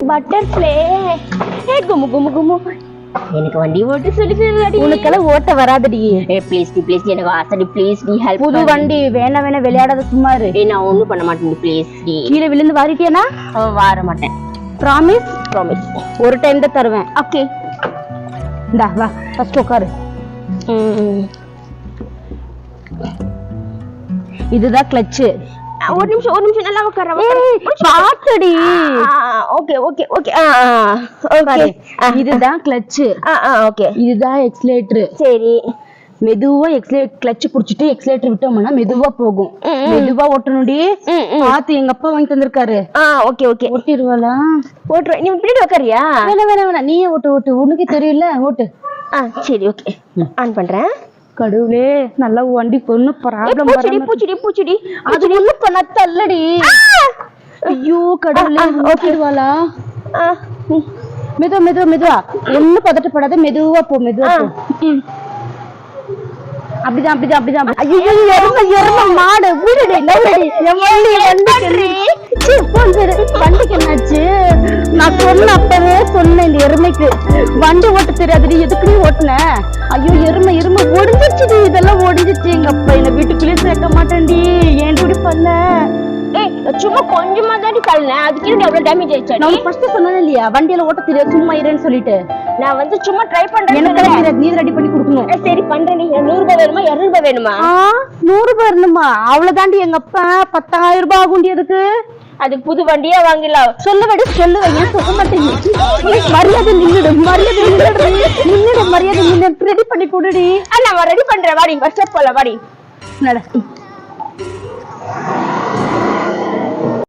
Butterfly. குமு குமு குமு. எனக்கு வண்டி ஓட்ட சொல்லி தரடி. உனக்கெல்லாம் ஓட்ட வராதடி. ப்ளீஸ் டி ப்ளீஸ் எனக்கு ஆசடி ப்ளீஸ் டி ஹெல்ப். புது வண்டி வேணா வேணா விளையாடாத சும்மா இரு. நான் ஒண்ணும் பண்ண மாட்டேன் ப்ளீஸ் டி. கீழே விழுந்து வாரிட்டியானா? வார மாட்டேன். ப்ராமிஸ்? ப்ராமிஸ். ஒரு டைம் தான் தருவேன். ஓகே. இந்தா வா ஃபர்ஸ்ட் உட்காரு. இதுதான் கிளட்ச். ஒரு நிமிஷம் நல்லா உட்கார. பாத்தடி. Okay okay okay. ஓகே இதுதான் கிளட்ச். ஓகே இதுதான் எக்ஸிலேட்டர். சரி மெதுவா கிளட்ச் புடிச்சிட்டு எக்ஸிலேட்டர் விட்டோம்னா மெதுவா போகும். மெதுவா ஓட்டணும்டி. பாத்து எங்க அப்பா வாங்கி தந்திருக்காரு. Okay okay. ஓட்டிடுவாளா? ஓட்டுற. நீ பின்னாடி உட்காரியா? வேணா நீயே ஓட்டு. உனக்கு தெரியல ஓட்டு. சரி ஓகே ஆன் பண்றேன். கடவுளே நல்லா வண்டி பொண்ணு ப்ராப்ளம் பூச்சிடி அது ஒண்ணு பண்ண தள்ளடி. ஐயோ கடவுளே ஓட்டிடுவாளா? மெதுவா ஒண்ணு பதட்டப்படாத. மெதுவா போ. அப்படிதான். ஐயோ எருமை மாடு வீடுடி நவுடி. வண்டிக்கு என்னாச்சு? நான் அப்பவே சொன்னேன் இந்த எருமைக்கு வண்டி ஓட்ட தெரியாதுடி. எதுக்குடி ஓட்டுன? ஐயோ எருமை ஒடிஞ்சிருச்சுடி. இதெல்லாம் ஒடிஞ்சிச்சு. எங்க அப்பா என்ன வீட்டுக்குள்ளேயே சேர்க்க மாட்டேன்டி. ஏன் இப்படி பண்ண? சும்மா கொஞ்சமா தாண்டி தள்ளன. அதுக்கு எவ்வளவு டேமேஜ் ஆயிடுச்சு? நான் ஃபர்ஸ்ட் சொன்னேன் இல்லையா வண்டியில ஓட்ட தெரியாது சும்மா இருன்னு சொல்லிட்டு. நான் சும்மா ட்ரை பண்றேன். எனக்கு நீ ரெடி பண்ணி கொடுக்கணும். சரி பண்றேன். 100 ரூபாய் வேணுமா 200 ரூபாய் வேணுமா? 100 ரூபாய் வேணுமா? அவ்வளவுதாண்டி. எங்க அப்பா 10,000 ரூபாய் ஆகும்டி. அதுக்கு அதுக்கு புது வண்டியா வாங்கலாம். சொல்லுவேன் ஏன் சொல்ல மாட்டேங்க? மரியாதை நின்னுடு. மரியாதை ரெடி பண்ணி கொடுடி. நான் ரெடி பண்றேன். வாடி ஃபர்ஸ்ட் போல வாடி. நட.